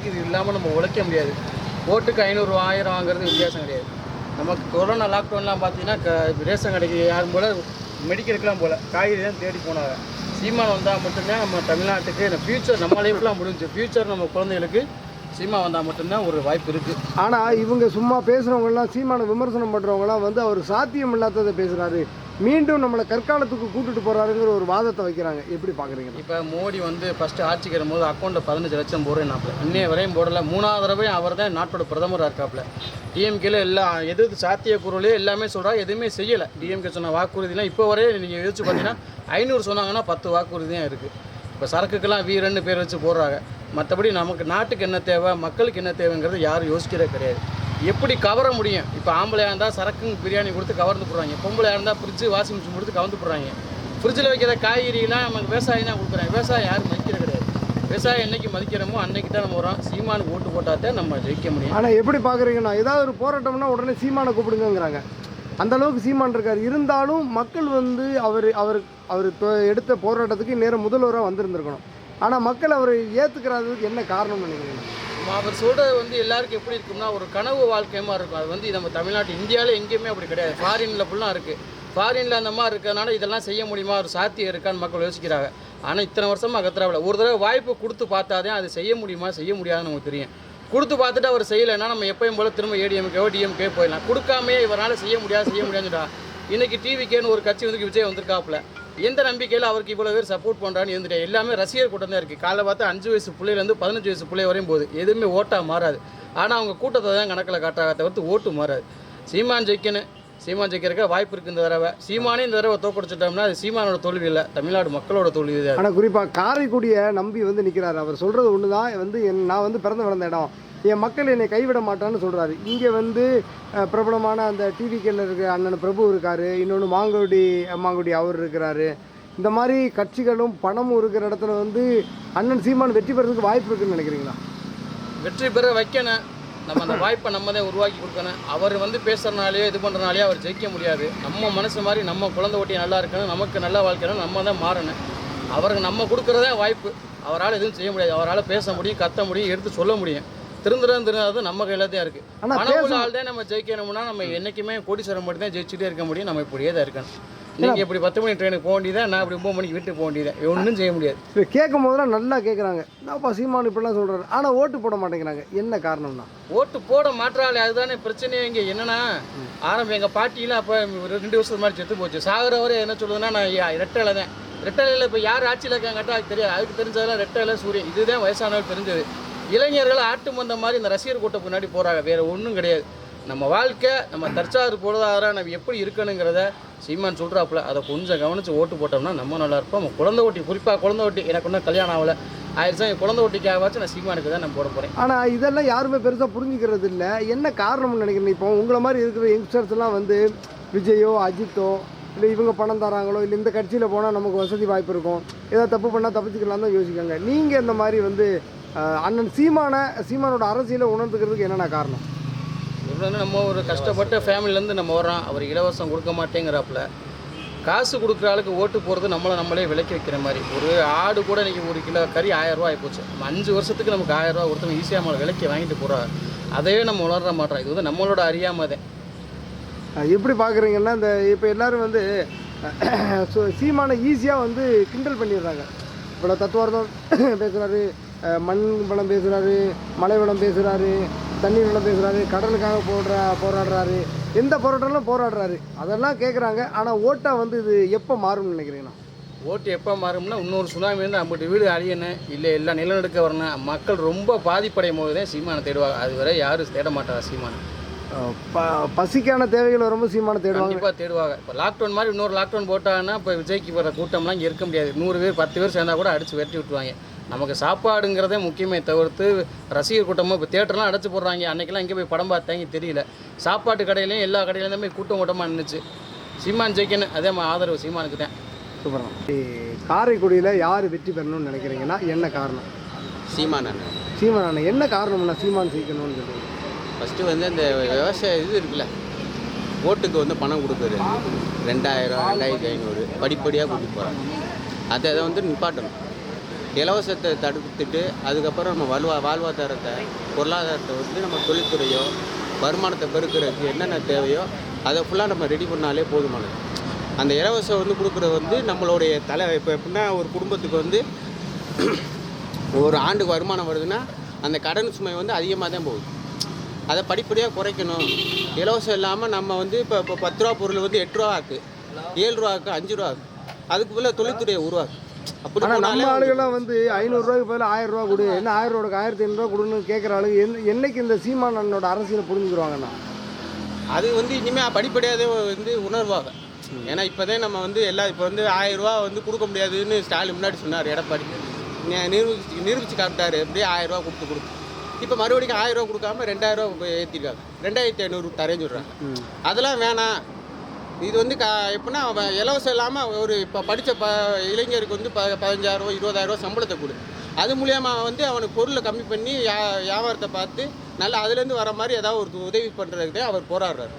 காசுக்கு இது இல்லாமல் நம்ம உழைக்க முடியாது. ஓட்டுக்கு 500 1000 வாங்குறது வித்தியாசம் கிடையாது. நமக்கு கொரோனா லாக்டவுன்லாம் பார்த்தீங்கன்னா ரேஷன் கடைக்கு யாரும் போல் மெடிக்கலுக்கெலாம் போல் காய்கறி தான் தேடி போனாங்க. சீமான் வந்தால் மட்டும்தான் நம்ம தமிழ்நாட்டுக்கு ஃப்யூச்சர் நம்ம லைஃப்லாம் முடிஞ்சு ஃப்யூச்சர் நம்ம குழந்தைகளுக்கு சீமான் வந்தால் மட்டும்தான் ஒரு வாய்ப்பு இருக்குது. ஆனால் இவங்க சும்மா பேசுகிறவங்கலாம் சீமானை விமர்சனம் பண்ணுறவங்களாம் வந்து அவர் சாத்தியம் இல்லாததை பேசுகிறாரு, மீண்டும் நம்மளை கற்காலத்துக்கு கூட்டிட்டு போகிறாருங்கிற ஒரு வாதத்தை வைக்கிறாங்க. எப்படி பார்க்குறீங்க? இப்போ மோடி வந்து ஃபஸ்ட்டு ஆட்சிக்கு வரும்போது அக்கௌண்ட்டில் 15 லட்சம் போடுறேன்னாப்புல, இன்னைய வரையும் போடலை. 3வது தடவை அவர் தான் நாட்டோட பிரதமராக இருக்காப்புல. டிஎம்கேல எல்லாம் எது சாத்தியக்கூறுகளே எல்லாமே சொல்கிறாங்க, எதுவுமே செய்யலை. டிஎம்கே சொன்ன வாக்குறுதிலாம் இப்போ வரையே நீங்கள் யோசிச்சு பார்த்தீங்கன்னா 500 சொன்னாங்கன்னா 10 வாக்குறுதி தான் இருக்குது. இப்போ சரக்குக்கெல்லாம் வீரன்னு பேர் வச்சு போடுறாங்க. மற்றபடி நமக்கு நாட்டுக்கு என்ன தேவை, மக்களுக்கு என்ன தேவைங்கிறது யாரும் யோசிக்கிறதே கிடையாது. எப்படி கவர முடியும்? இப்போ ஆம்பளையாக இருந்தால் சரக்குங்க பிரியாணி கொடுத்து கவர்ந்து போடுறாங்க, பொம்பளையாக இருந்தால் ஃப்ரிட்ஜு வாஷிங் மிஷின் கொடுத்து கவர்ந்து போடுறாங்க. ஃப்ரிட்ஜில் வைக்கிற காய்கறிலாம் நமக்கு விவசாயம் தான் கொடுக்குறாங்க. விவசாயம் யாரும் மதிக்கிறது கிடையாது. விவசாயம் என்றைக்கு மதிக்கிறோமோ அன்றைக்கி தான் நம்ம வரோம். சீமானுக்கு ஓட்டு போட்டால் தான் நம்ம ஜெயிக்க முடியும். ஆனால் எப்படி பார்க்குறீங்கன்னா, ஏதாவது ஒரு போராட்டம்னா உடனே சீமானை கூப்பிடுங்கிறாங்க. அந்தளவுக்கு சீமான் இருக்கார். இருந்தாலும் மக்கள் வந்து அவர் எடுத்த போராட்டத்துக்கு நேரம் முதல்வராக வந்திருந்திருக்கணும். ஆனால் மக்கள் அவர் ஏற்றுக்கிறாததுக்கு என்ன காரணம்னு நினைக்கிறீங்க? அவர் சொல்கிறது வந்து எல்லாருக்கும் எப்படி இருக்கும்னா ஒரு கனவு வாழ்க்கையமாக இருக்கும். அது வந்து நம்ம தமிழ்நாட்டு இந்தியாவில் எங்கேயுமே அப்படி கிடையாது. ஃபாரினில் ஃபுல்லாக இருக்குது. ஃபாரினில் அந்த மாதிரி இருக்கிறதுனால இதெல்லாம் செய்ய முடியுமா, ஒரு சாத்தியம் இருக்கான்னு மக்கள் யோசிக்கிறாங்க. ஆனால் இத்தனை வருஷமாக கத்துறாவில்ல. ஒரு தடவை வாய்ப்பு கொடுத்து பார்த்தாதான் அது செய்ய முடியுமா செய்ய முடியாதுன்னு நமக்கு தெரியும். கொடுத்து பார்த்துட்டு அவர் செய்யலைன்னா நம்ம எப்பயும் போல் திரும்ப ஏடிஎம்கேவோ டிஎம்கே போயிடலாம். கொடுக்காமே இவரால் செய்ய முடியாதுடா. இன்றைக்கி டிவிக்கேன்னு ஒரு கட்சி வந்து விஜய் வந்திருக்காப்புல. எந்த நம்பிக்கையில் அவருக்கு இவ்வளோ பேர் சப்போர்ட் பண்ணுறான்னு இருந்துட்டு எல்லாமே ரசிகர் கூட்டம் தான் இருக்குது. காலைல பார்த்தா 5 வயசு பிள்ளைலேருந்து 15 வயசு பிள்ளை வரையும் போகுது. எதுவுமே ஓட்டாக மாறாது. ஆனால் அவங்க கூட்டத்தை தான் கணக்கில் காட்டாக தவிர்த்து ஓட்டு மாறாது. சீமான் ஜெயிக்கணும். சீமான் ஜெயிக்கிறக்க வாய்ப்பு இருக்குது. இந்த தடவை சீமானே இந்த தடவை தோக்கடிச்சிட்டோம்னா அது சீமானோட தோல்வி இல்லை, தமிழ்நாடு மக்களோட தோல்வி தான். ஆனால் குறிப்பாக காரைக்குடியை நம்பி வந்து நிற்கிறாரு. அவர் சொல்கிறது ஒன்று தான், வந்து நான் வந்து பிறந்து வளர்ந்த இடம், என் மக்கள் என்னை கைவிட மாட்டான்னு சொல்கிறாரு. இங்கே வந்து பிரபலமான அந்த டிவிக்கில் இருக்கிற அண்ணன் பிரபு இருக்கார், இன்னொன்று மாங்குடி அவர் இருக்கிறாரு. இந்த மாதிரி கட்சிகளும் பணமும் இருக்கிற இடத்துல வந்து அண்ணன் சீமான் வெற்றி பெறதுக்கு வாய்ப்பு இருக்குன்னு நினைக்கிறீங்களா? வெற்றி பெற வைக்கணும். நம்ம அந்த வாய்ப்பை நம்ம தான் உருவாக்கி கொடுக்கணும். அவர் வந்து பேசுகிறனாலே இது பண்ணுறனாலே அவர் ஜெயிக்க முடியாது. நம்ம மனசு மாதிரி நம்ம குழந்தை ஒட்டி நல்லா இருக்கணும், நமக்கு நல்ல வாழ்க்கைணும், நம்ம தான் மாறணும். அவருக்கு நம்ம கொடுக்குறதே வாய்ப்பு. அவரால் எதுவும் செய்ய முடியாது. அவரால் பேச முடியும், கத்த முடியும், எடுத்து சொல்ல முடியும். திருந்துறது நம்ம கையில் தான் இருக்குது. ஆனால் ஆள் தான் நம்ம ஜெயிக்கணும்னா நம்ம என்றைக்குமே கோடீஸ்வரம் மட்டும் தான் ஜெயிச்சுட்டே இருக்க முடியும். நம்ம இப்படியே தான் இருக்கணும். நீங்கள் இப்படி 10 மணி ட்ரெயினுக்கு போக வேண்டியதான், நான் இப்படி 9 மணிக்கு வீட்டுக்கு போக வேண்டியதான். ஒன்றும் செய்ய முடியாது. இப்போ கேட்கும் போதெல்லாம் நல்லா கேட்குறாங்க, என்னப்பா சீமான் இப்படிலாம் சொல்கிறாரு, ஆனால் ஓட்டு போட மாட்டேங்கிறாங்க. என்ன காரணம்னா ஓட்டு போட மாற்றாலே அதுதானே பிரச்சனையே. இங்கே என்னென்னா எங்கள் பாட்டிலாம் அப்போ 2 வருஷத்துக்கு மாதிரி செத்து போச்சு. சாகுறவரே என்ன சொல்லுதுன்னா நான் ரெட்டையில தான். ரெட்டையில இப்போ யார் ஆட்சியில் இருக்காங்கட்டா அது தெரியாது. அதுக்கு தெரிஞ்சதெல்லாம் ரெட்டையில சூரியன் இதுதான் வயசானவர் தெரிஞ்சது. இளைஞர்கள் ஆட்டு மந்த மாதிரி இந்த ரசிகர் கூட்டம் முன்னாடி போகிறாங்க. வேறு ஒன்றும் கிடையாது. நம்ம வாழ்க்கை நம்ம தற்சார்பு பொருளாதாரம் நம்ம எப்படி இருக்கணுங்கிறத சீமான் சொல்கிறாப்புல. அதை கொஞ்சம் கவனித்து ஓட்டு போட்டோம்னா நம்ம நல்லா இருப்போம். நம்ம குழந்தை ஓட்டி, குறிப்பாக குழந்தை ஓட்டி, எனக்கு ஒன்றும் கல்யாணம் ஆகலை, ஆயிடுச்சா என் குழந்தை ஓட்டிக்காகவாச்சும் நான் சீமானுக்கு தான் நான் போட போகிறேன். ஆனால் இதெல்லாம் யாருமே பெருசாக புரிஞ்சுக்கிறது இல்லை. என்ன காரணம்னு நினைக்கிறேன்? இப்போ உங்களை மாதிரி இருக்கிற யங்ஸ்டர்ஸ்லாம் வந்து விஜயோ அஜித்தோ இல்லை இவங்க பணம் தராங்களோ, இல்லை இந்த கட்சியில் போனால் நமக்கு வசதி வாய்ப்பு இருக்கும், ஏதாவது தப்பு பண்ணால் தப்பிச்சுக்கலாம் தான் யோசிக்காங்க. நீங்கள் இந்த மாதிரி வந்து அண்ணன் சீமானோட அரசியலை உணர்ந்துக்கிறதுக்கு என்னென்ன காரணம்? நம்ம ஒரு கஷ்டப்பட்ட ஃபேமிலிலேருந்து நம்ம வரோம். அவர் இலவசம் கொடுக்க மாட்டேங்கிறாப்புல. காசு கொடுக்குற ஆளுக்கு ஓட்டு போகிறது நம்மளே விலைக்கு வைக்கிற மாதிரி. ஒரு ஆடு கூட இன்றைக்கி 1 கிலோ கறி 1000 ரூபா ஆகிப்போச்சு. நம்ம 5 வருஷத்துக்கு நமக்கு 1000 ரூபா கொடுத்து ஈஸியாக நம்மளை விலைக்கு வாங்கிட்டு போகிறோம். அதையே நம்ம உணர மாட்டோம். இது வந்து நம்மளோட அறியாமல் தான். எப்படி பார்க்குறீங்கன்னா, இந்த இப்போ எல்லோரும் வந்து சீமானை ஈஸியாக வந்து கிண்டல் பண்ணிடுறாங்க. இவ்வளோ தத்துவார்த்தம் பேசுகிறாரு, மண் வளம் பேசுகிறாரு, மலை வளம் பேசுகிறாரு, தண்ணீர் வளம் பேசுகிறாரு, கடலுக்காக போராடுறாரு, எந்த போராட்டம்லாம் போராடுறாரு, அதெல்லாம் கேட்குறாங்க. ஆனால் ஓட்டாக வந்து இது எப்போ மாறும்னு நினைக்கிறீங்கன்னா? ஓட்டு எப்போ மாறும்னா இன்னொரு சுனாமி வந்து 50 வீடு அழியணும், இல்லை எல்லாம் நிலநடுக்க வரணும், மக்கள் ரொம்ப பாதிப்படையும் போது தான் சீமானை தேடுவாங்க. அது வரை யாரும் தேட மாட்டாங்க சீமானை. பசிக்கான தேவைகள் வரும்போது சீமானை தேடுவாங்க. கண்டிப்பாக தேடுவாங்க. இப்போ லாக்டவுன் மாதிரி இன்னொரு லாக்டவுன் போட்டாங்கன்னா இப்போ விஜய்க்கு வர கூட்டம்லாம் இங்கே இருக்க முடியாது. 100 பேர் 10 பேர் சேர்ந்தால் கூட அடித்து வெட்டி விட்டுருவாங்க. நமக்கு சாப்பாடுங்கிறதே முக்கியமே தவிர்த்து ரசிகர் கூட்டமாக இப்போ தேட்டர்லாம் அடைச்சி போடுறாங்க. அன்றைக்கெல்லாம் இங்கே போய் படம் பார்த்தாங்க தெரியல. சாப்பாட்டு கடையிலையும் எல்லா கடையிலேருந்துமே கூட்டமாக நின்றுச்சு. சீமான் ஜெயிக்கணும், அதே மாதிரி ஆதரவு சீமானுக்கு தான். சூப்பராக. காரைக்குடியில் யார் வெற்றி பெறணும்னு நினைக்கிறீங்கன்னா என்ன காரணம்? சீமான் அண்ணன். சீமான் அண்ணன் என்ன காரணம்னா சீமான் ஜெயிக்கணும்னு சொல்லுங்கள். ஃபஸ்ட்டு வந்து இந்த விவசாய இது இருக்குல்ல, ஓட்டுக்கு வந்து பணம் கொடுக்குறது 2000 2500 படிப்படியாக கூட்டிகிட்டு போகிறாங்க. அதை வந்து நிப்பாட்டணும். இலவசத்தை தடுத்துட்டு அதுக்கப்புறம் நம்ம வாழ்வாதாரத்தை பொருளாதாரத்தை வந்து நம்ம தொழில்துறையோ வருமானத்தை பெருக்கிறதுக்கு என்னென்ன தேவையோ அதை ஃபுல்லாக நம்ம ரெடி பண்ணாலே போதுமானது. அந்த இலவசம் வந்து கொடுக்குறது வந்து நம்மளுடைய இப்போ எப்படின்னா ஒரு குடும்பத்துக்கு வந்து ஒரு ஆண்டுக்கு வருமானம் வருதுன்னா அந்த கடன் சுமை வந்து அதிகமாக தான் போகுது. அதை படிப்படியாக குறைக்கணும். இலவசம் இல்லாமல் நம்ம வந்து இப்போ 10 ரூபா பொருள் வந்து 8 ரூபா ஆக்கு, 7 ரூபா ஆக்கு, 5 ரூபா ஆக்கு. அதுக்கு பதிலாக தொழில்துறையை உருவாக்கு. அப்படி ஆனால் நம்ம ஆளுகள்லாம் வந்து 500 ரூபாய்க்கு பதில் 1000 ரூபா கொடு, என்ன 1000 ரூபாய்க்கு 1500 ரூபா கொடுன்னு கேட்குற ஆளுங்க என்னைக்கு இந்த சீமான் அண்ணனோட அரசியலை புரிஞ்சுக்குவாங்கண்ணா? அது வந்து இனிமேல் படிப்படியாகவே வந்து உணர்வாங்க. ஏன்னா இப்போ தான் நம்ம வந்து இப்போ வந்து 1000 ரூபா வந்து கொடுக்க முடியாதுன்னு ஸ்டாலின் முன்னாடி சொன்னார். எடப்பாடி நிரூபிச்சு காப்பிட்டாரு. எப்படியே 1000 ரூபா கொடுத்து இப்போ மறுபடியும் 1000 ரூபா கொடுக்காம 2000 ரூபா ஏற்றிருக்காங்க. 2500 தரேன்னு சொல்கிறாங்க. அதெல்லாம் வேணாம். இது வந்து எப்படின்னா இலவசம் இல்லாமல் ஒரு இப்போ படித்த இளைஞருக்கு வந்து 15,000 20,000 ரூபா சம்பளத்தை கொடு. அது மூலியமாக வந்து அவனுக்கு பொருளை கம்மி பண்ணி வியாபாரத்தை பார்த்து நல்லா அதுலேருந்து வர மாதிரி ஏதாவது ஒரு உதவி பண்ணுறதுக்கு தான் அவர் போராடுறாரு.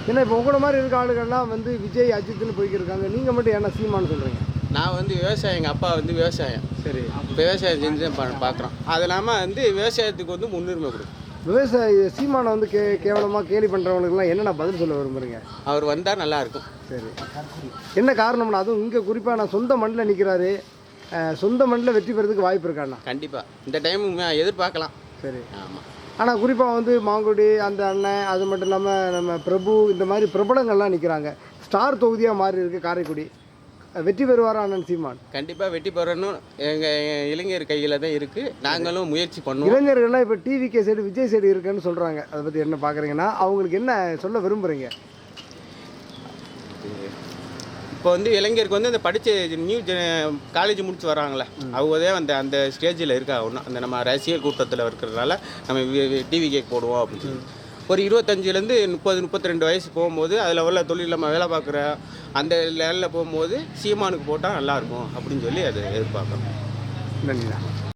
ஏன்னா இப்போ உங்களோட மாதிரி இருக்க ஆளுகள்லாம் வந்து விஜய் அஜித்னு போய்க்கிருக்காங்க. நீங்கள் மட்டும் ஏன்னா சீமான்னு சொல்கிறீங்க? நான் வந்து விவசாயம், எங்கள் அப்பா வந்து விவசாயம். சரி, விவசாயம் செஞ்சு தான் பார்க்குறோம். அது இல்லாமல் வந்து விவசாயத்துக்கு வந்து முன்னுரிமை கொடுக்கும். விவசாய சீமானை வந்து கேவலமாக கேலி பண்ணுறவங்களுக்குலாம் என்னென்ன பதில் சொல்ல விரும்புகிறீங்க? அவர் வந்தால் நல்லாயிருக்கும். சரி, என்ன காரணம்னா அதுவும் இங்கே குறிப்பாக நான் சொந்த மண்ணில் நிற்கிறாரு, சொந்த மண்ணில் வெற்றி பெறதுக்கு வாய்ப்பு இருக்காண்ணா? கண்டிப்பாக இந்த டைம் எதிர்பார்க்கலாம். சரி, ஆமாம். ஆனால் குறிப்பாக வந்து மாங்குடி அந்த அண்ணன், அது மட்டும் இல்லாமல் நம்ம பிரபு, இந்த மாதிரி பிரபலங்கள்லாம் நிற்கிறாங்க. ஸ்டார் தொகுதியாக மாறி இருக்குது காரைக்குடி. வெற்றி பெறுவாரா அண்ணன் சீமான்? கண்டிப்பாக வெற்றி பெறணும். எங்கள் இளைஞர் கையில் தான் இருக்குது. நாங்களும் முயற்சி பண்ணுவோம். இளைஞர்கள்லாம் இப்போ டிவிகே சைடு விஜய் சைடு இருக்குன்னு சொல்கிறாங்க. அதை பற்றி என்ன பார்க்குறீங்கன்னா அவங்களுக்கு என்ன சொல்ல விரும்புகிறீங்க? இப்போ வந்து இளைஞருக்கு வந்து அந்த படித்த காலேஜ் முடிச்சு வராங்களே அவங்க தான் அந்த ஸ்டேஜில் இருக்கா. ஒன்றும் அந்த நம்ம ரசிகர் கூட்டத்தில் இருக்கிறதுனால நம்ம டிவிகே போடுவோம் அப்படின்னு சொல்லி ஒரு 25லேருந்து 30-32 வயசு போகும்போது அதில் உள்ள தொழில் நம்ம வேலை பார்க்குற அந்த லெவலில் போகும்போது சீமானுக்கு போட்டால் நல்லாயிருக்கும் அப்படின்னு சொல்லி அதை எதிர்பார்க்குறோம். நன்றிண்ணா.